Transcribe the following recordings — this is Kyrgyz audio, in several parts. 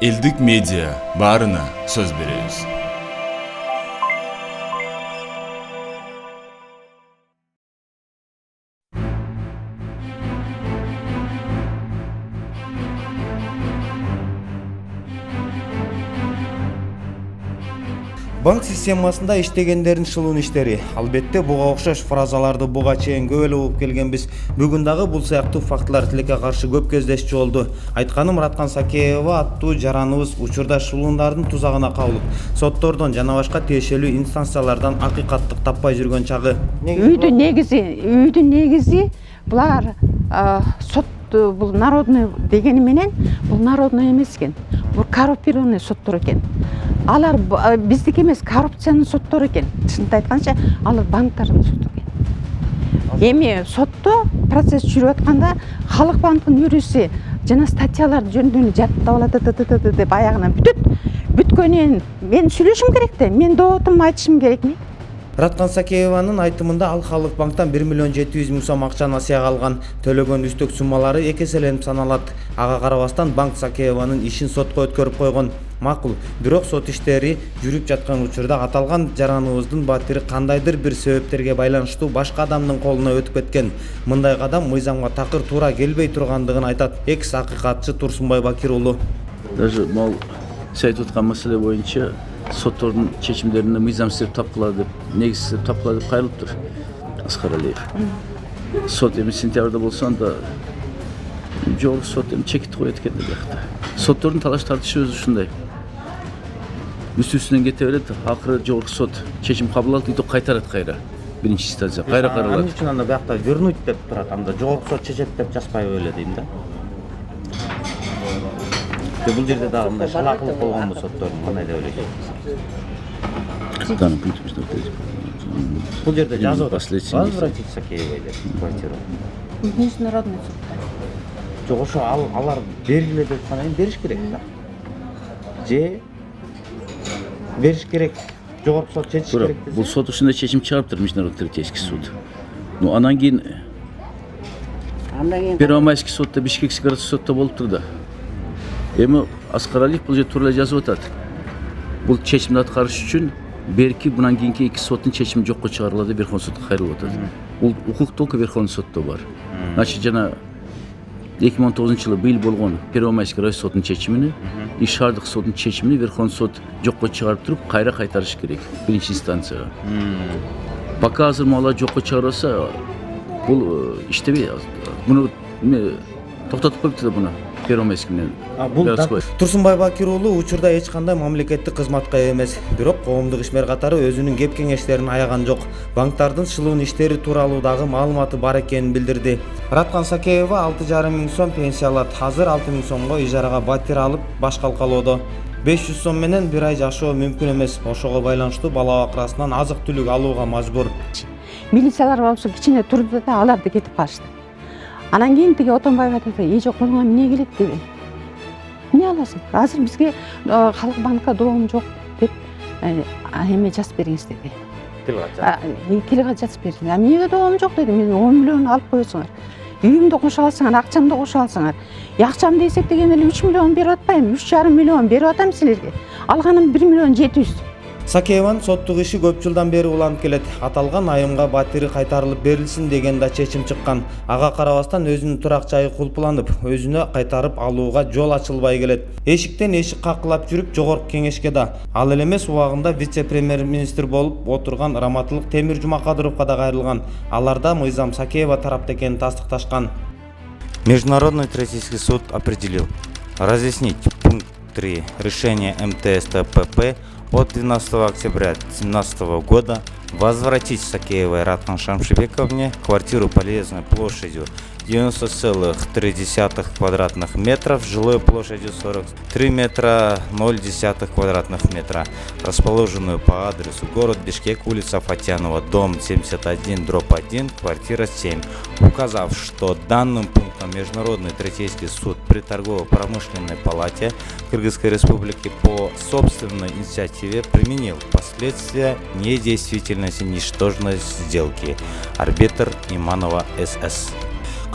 Элдик медиа баарына сөз беребиз. Банк системасында иштегендердин шылуун иштери. Албетте буга окшош фразаларды буга чейин көп эле угуп келгенбиз. Бүгүн дагы бул сыяктуу фактылар тилекке каршы көп кездешчү болду. Айтканым, Раткан Сакеева аттуу жараныбыз учурда шылуундардын тузагына кабылып, соттордон жана башка тиешелүү инстанциялардан акыйкаттык таппай жүргөн чагы. Үйдүн негизи булар сот, бул народный дегени менен, бул народный эмес экен. Бул коррумпированный соттор экен. Алар биздики эмес, коррупциянын соттору экен. Чынын айтканча, алар банктардын соту экен. Эми сотто процесс жүрүп атканда Халык банкынын юристи жана статьяларды жөндөн жаттап алат деп аягынан бүткөнүн мен сүйлөшүм керек да, мен доотум айтышым керекми? Раткан Сакееванын айтымында ал Халык банктан 1 миллион 700 миң сом акча насыяга алган. Төлөгөн үстөк суммалары эки эселенип саналат. Ага карабастан банк Сакееванын ишин сотко өткөрүп койгон. Макул, бирок сот иштери жүрүп жаткан учурда аталган жараныбыздын батири кандайдыр бир себептерге байланыштуу башка адамдын колуна өтүп кеткен. Мындай кадам мыйзамга такыр туура келбей тургандыгын айтат экс акыйкатчы Турсунбай Бакир уулу. Даже мол айтып аткан маселе боюнча соттордун чечимдерине мыйзамсыз тапкыла деп, негизсиз тапкыла деп кайрылыптыр Аскар Алиев. Сот эми сентябрда болсо анда жогорку сот эми чекит коет экен деп жакта. Соттордун талаш тартышы өзү ушундай. Үстүнөн кете берет, акыры жогорку сот чечим кабыл алып, кайтарат кайра. Биринчи инстанция кайра каралат. Анын үчүн анда биякта вернуть деп турат, анда жогорку сот чечет деп жазбайбы эле дейм да. Бул жерде дагы мындай шалакылык болгонбу соттордун, кандай деп ойлойсуз? Бул жерде жазып возвратить Сакеевой деп квартиру. Международный сотто. Жок, ошо алар бергиле деп аткандан кийин бериш керек да. Же бериш керек, жогорку сот чечиш керек десе. Бул сот ушундай чечим чыгарыптыр, Международный третейский суд. Ну анан кийин Первомайский сотто, Бишкекский городской сотто болуптур да. Эми Аскар Алиев бул жерде туура жазып атат. Бул чечимди аткарыш үчүн берки мындан кийинки эки соттун чечими жокко чыгарылат деп Верховный сотко кайрылып атат. Бул укук только Верховный сотто бар. Значит, жана 2019 быйыл болгон Первомайский район сотунун чечимини, и шаардык соттун чечимини Верховный сот жокко чыгарып туруп, кайра кайтарыш керек биринчи инстанцияга. Пока азыр мала жокко чыгарса, бул иштебей, муну токтотуп коюпту да буну. Турсунбай Бакир уулу учурда эч кандай мамлекеттик кызматка эмес, бирок коомдук ишмер катары өзүнүн кеп кеңештерин аяган жок. Банктардын шылуун иштери тууралуу дагы маалыматы бар экенин билдирди. Раткан Сакеева 6,5 миң сом пенсия алат. Азыр 6 миң сомго ижарага батир алып баш калкалоодо. 500 сом менен бир ай жашоо мүмкүн эмес. Ошого байланыштуу бала бакырасынан азык түлүк алууга мажбур. Милициялар болсо кичине турду да аларды кетип калышты. Анан кийин тиги Отонбаев айтат, эже колуңа эмне келет деп. Эмне аласың? Азыр бизге Халык банкка доом жок деп эме жазып бериңиз деди. Тилга жазып бердим. Эмнеге доом жок дедим. Мен 10 миллион алып коесуңар. Үйүмдү кошо алсаңар, акчамды кошо алсаңар. Акчамды эсептеген эле 3 миллион берип атпайм, 3,5 миллион берип атам силерге. Алганым 1 миллион 700. Сакееванын соттук иши көп жылдан бери уланып келет. Аталган айымга батири кайтарылып берилсин деген да чечим чыккан. Ага карабастан өзүнүн турак жайы кулпуланып, өзүнө кайтарып алууга жол ачылбай келет. Эшиктен эшик какылап жүрүп жогорку кеңешке да, ал эле эмес убагында вице-премьер-министр болуп отурган Раматылык Темир Жумакадыровго да кайрылган. Аларда мыйзам Сакеева тарапта экенин тастыкташкан. Международный третейский суд определил разъяснить пункт 3 решения МТС ТПП от 12 октября 2017 года возвратить Сакеевой Раткан Шамшибековне квартиру полезной площадью 90,3 квадратных метров, жилой площадью 43 метра 0,1 квадратных метра, расположенную по адресу город Бишкек, улица Фатьянова, дом 71/1, квартира 7, указав, что данным пунктом Международный третейский суд при торгово-промышленной палате Кыргызской Республики по собственной инициативе применил последствия недействительности ничтожной сделки. Арбитр Иманова СС.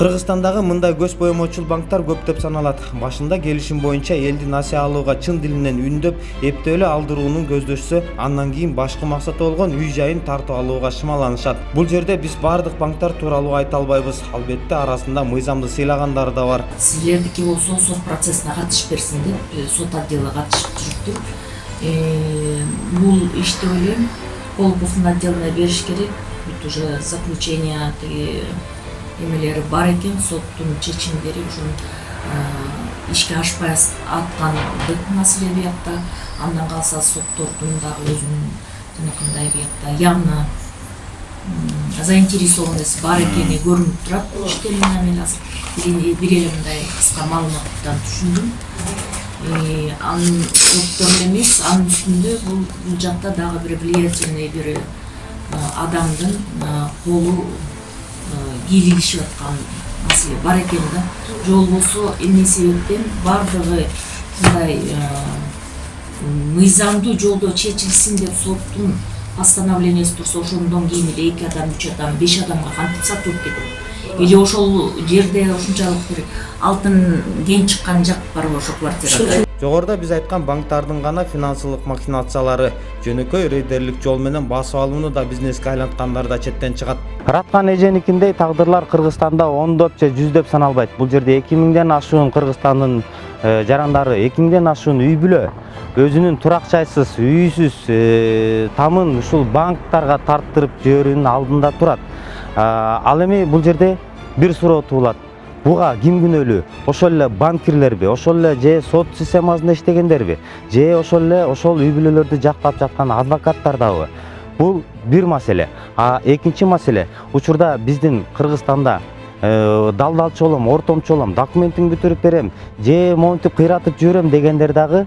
Кыргызстандагы мындай көз боемочул банктар көптөп саналат. Башында келишим боюнча элди насыя алууга чын дилинен үндөп, эптөөлө алдыруунун көздөшсө, андан кийин башкы максаты болгон үй жайын тартып алууга шымаланышат. Бул жерде биз бардык банктар тууралуу айта албайбыз. Албетте арасында мыйзамды сыйлагандары да бар. Силердики болсо сот процессине катышып берсин деп сот отделы катышып жүрүптүр. Бул ишти ойлойм Колуповдун отделине бериш керек. Бүт уже заключение эмелери бар экен, соттун чечимдери ушун ишке ашпай аткандык маселе биякта. Андан калса соттордун дагы өзүнүн тыныкындай биякта явно заинтересованность бар экени көрүнүп турат. Иштелине мен азыр бир эле мындай кыска маалыматтан түшүндүм. Анын оттору эмес, анын үстүндө бул жакта дагы бир влиятельный бир адамдын колу кийлигишип аткан маселе бар экен да. Же болбосо эмне себептен бардыгы мындай мыйзамдуу жолдо чечилсин деп соттун постановленияси турса, ошондон кийин эле 2 адам, 3 адам, 5 адамга кантип сатылып кетет? Или ошол жерде ушунчалык бир алтын кен чыккан жак барбы ошол квартирада? Жогоруда биз айткан банктардын гана финансылык махинациялары, жөнөкөй рейдерлик жол менен басып алууну да бизнеске айланткандар да четтен чыгат. Раткан эженикиндей тагдырлар Кыргызстанда ондоп же жүздөп саналбайт. Бул жерде 2000ден ашуун Кыргызстандын жарандары, 2000ден ашуун үй бүлө өзүнүн турак жайсыз, үйсүз тамын ушул банктарга тарттырып жиберүүнүн алдында турат. Ал эми бул жерде бир суроо туулат. Буга ким күнөөлүү? Ошол эле банкирлерби, ошол эле же сот системасында иштегендерби, же ошол эле ошол үй бүлөлөрдү жактап жаткан адвокаттардабы? Бул бир маселе. Экинчи маселе, учурда биздин Кыргызстанда далдалчы болом, ортомчу болом, документиңди бүтүрүп берем, же монтип кыйратып жүрөм дегендер дагы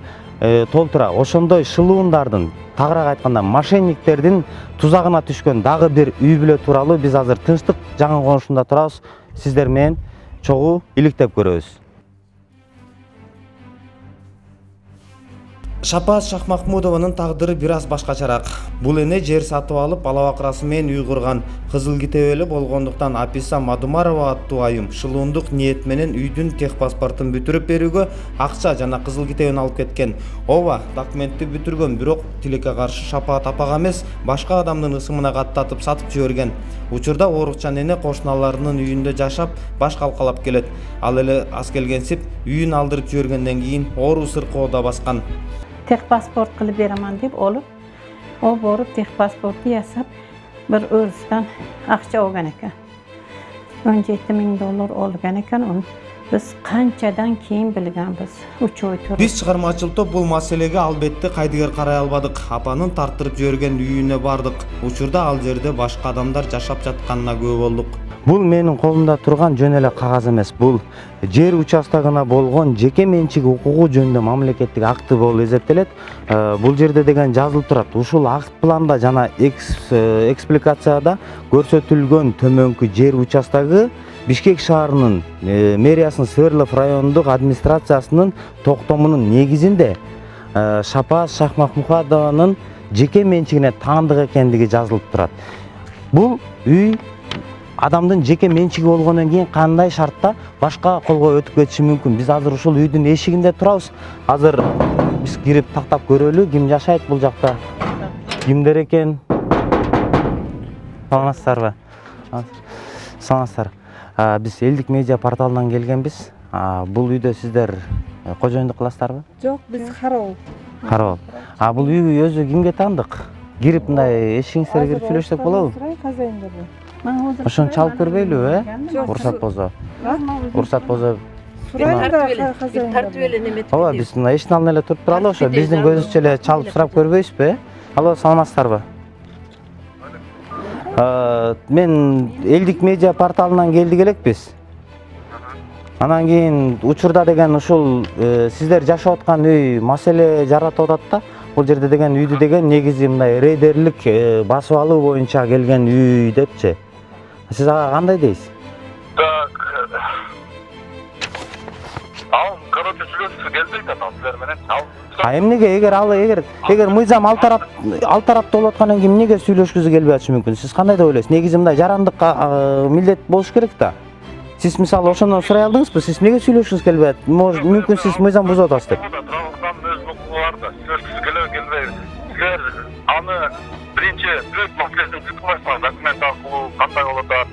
толтура. Ошондой шылуундардын, тагыраак айтканда мошенниктердин тузагына түшкөн дагы бир үй бүлө тууралуу биз азыр тынчтык жаңы конушунда турабыз. Сиздер менен чогуу иликтеп көрөбүз. Шапаат Шахмахмудованын тагдыры бир аз башкачараак. Бул эне жер сатып алып, бала бакырасы менен үй курган, кызыл китебели болгондуктан Аписа Мадумарова аттуу айым шылуундук ниет менен үйдүн техпаспортун бүтүрүп берүүгө акча жана кызыл китебин алып кеткен. Ооба, документти бүтүргөн, бирок тилекке каршы Шапаат апага эмес, башка адамдын ысымына каттатып сатып жиберген. Учурда оорукчан эне кошуналарынын үйүндө жашап, баш калкалап келет. Ал эле аз келгенсип, үйүн алдырып жибергенден кийин оору сыркоо да баскан. Техпаспорт кылып беремин деп олуп, о боруп техпаспорту ясап, bir Örüs'ten akça olgan ekan. $17.000 olgan ekan. Biz qanchadan keyin bilganmiz. 3 oy turib. Биз чыгармачыл топ бул маселеге албетте кайдыгер карай албадык. Апанын тарттырып жиберген үйүнө бардык. Учурда ал жерде башка адамдар жашап жатканына күбө болдук. Бул менин колумда турган жөн эле кагаз эмес. Бул жер участогуна болгон жеке менчик укугу жөнүндө мамлекеттик акты болуп эсептелет. Бул жерде деген жазылып турат. Ушул акт планда жана экспликацияда көрсөтүлгөн төмөнкү жер участогу Бишкек шаарынын мэриясынын Сверлов райондук администрациясынын токтомунун негизинде Шапаат Шахмахмудованын жеке менчигине таандык экендиги жазылып турат. Бул үй адамдын жеке менчиги болгондон кийин кандай шартта башка колго өтүп кетиши мүмкүн. Биз азыр ушул үйдүн эшигинде турабыз. Азыр биз кирип тактап көрөлү, ким жашайт бул жакта, кимдер экен. Саламатсыздарбы? Саламатсыздар. Биз Элдик медиа порталынан келгенбиз. Бул үйдө сиздер кожоюндук кыласыздарбы? Жок, биз кароо. Кароо. Бул үй өзү кимге таандык? Кирип мындай эшигиңизге кирип сүйлөшсөк болобу? Ошону чалып көрбөйлүбү, уруксат болсо? Уруксат болсо Тартып эле неметип. Ооба, биз мына эшиктин алдында эле туруп туралы, ошо биздин көзүбүзчө эле чалып сурап көрбөйсүзбү? Алло, саламатсыздарбы? Мен Элдик медиа порталынан келдик элекпиз. Анан кийин учурда деген ушул сиздер жашап аткан үй маселе жаратып атат да. Бул жерде деген үйдү деген негизи мындай рейдерлик басып алуу боюнча келген үй депчи. Сиз ага кандай дейсиз? Так. Короче, сүйлөшкүсү келбейт атам силер менен. Эмнеге эгер мыйзам ал тарапта болуп аткандан кийин эмнеге сүйлөшкүсү келбей атышы мүмкүн? Сиз кандай деп ойлойсуз? Негизи мындай жарандык милдет болуш керек да. Сиз мисалы ошондон сурай алдыңызбы? Сиз эмнеге сүйлөшкүңүз келбей атат? Мүмкүн сиз мыйзам бузуп атасыз деп. Трабзондун өз укугу бар да. Сөзсүз келбей. Силер аны биринчи бүт маселесин түзүп документ аркылуу кандай болот атат.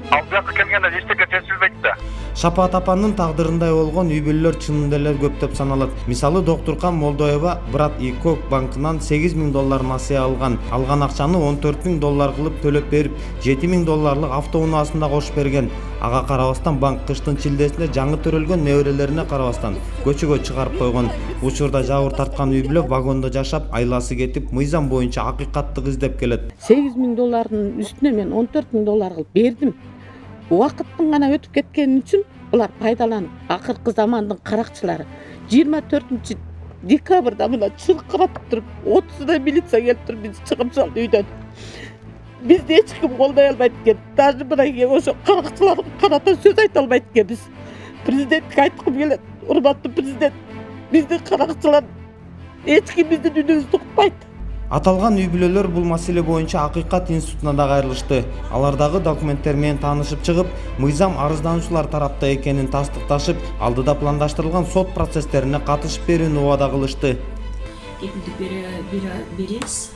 Ал бияка келгенде эчтеке чечилбейт да. Шапаат апанын тагдырындай болгон үй бүлөлөр чынында эле көптөп саналат. Мисалы Доктуркан Молдоева Брат и Кок банкынан $8,000 насыя алган. Алган акчаны $14,000 кылып төлөп берип, $7,000 автоунаасында кошуп берген. Ага карабастан банк кыштын чилдесинде жаңы төрөлгөн неберелерине карабастан көчөгө чыгарып койгон. Учурда жабыр тарткан үй бүлө вагондо жашап, айласы кетип, мыйзам боюнча акыйкаттык издеп келет. $8,000 үстүнө мен $14,000 кылып бердим. Убакыттын гана өтүп кеткени үчүн булар пайдаланып, акыркы замандын каракчылары 24 декабрда мына чыркыратып туруп, 30-да милиция келип туруп бизди чыгып салды үйдөн. Бизди эч ким колдой албайт экен. Даже мына ошо каракчыларга карата сөз айта албайт экенбиз. Президентке айткым келет. Урматтуу президент, биздин каракчылар эч ким биздин үнүбүздү укпайт. Аталган үй бүлөлөр бул маселе боюнча Акыйкат институтуна да кайрылышты. Алардагы документтер менен таанышып чыгып, мыйзам арыздануучулар тарапта экенин тастыкташып, алдыда пландаштырылган сот процесстерине катышып берүүнү убада кылышты. Кепилдик беребиз,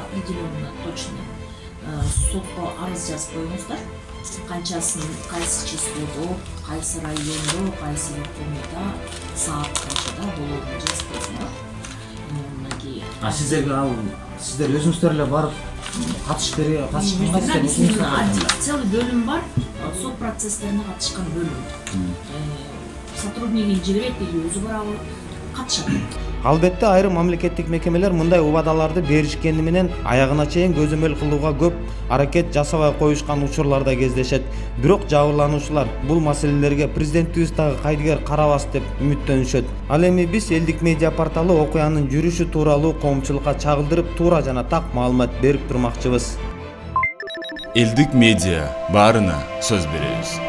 определенно точно сотко арыз жазып коюңуздар. Канчасын, кайсы числодо, кайсы райондо, кайсы районда, саат канчада болоорун жазып коюңуздар. Сиздер өзүңүздөр эле барып катышып Целый бөлүм бар, сот процесстерине катышкан бөлүм. Сотруднигин жиберет или өзү барабы, катышат. Албетте айрым мамлекеттик мекемелер мындай убадаларды беришкени менен аягына чейин көзөмөл кылууга көп аракет жасабай коюшкан учурлар да кездешет. Бирок жабырлануучулар бул маселелерге президентибиз дагы кайдыгер карабас деп үмүттөнүшөт. Ал эми биз Элдик медиа порталы окуянын жүрүшү тууралуу коомчулукка чагылдырып, туура жана так маалымат берип турмакчыбыз. Элдик медиа баарына сөз беребиз.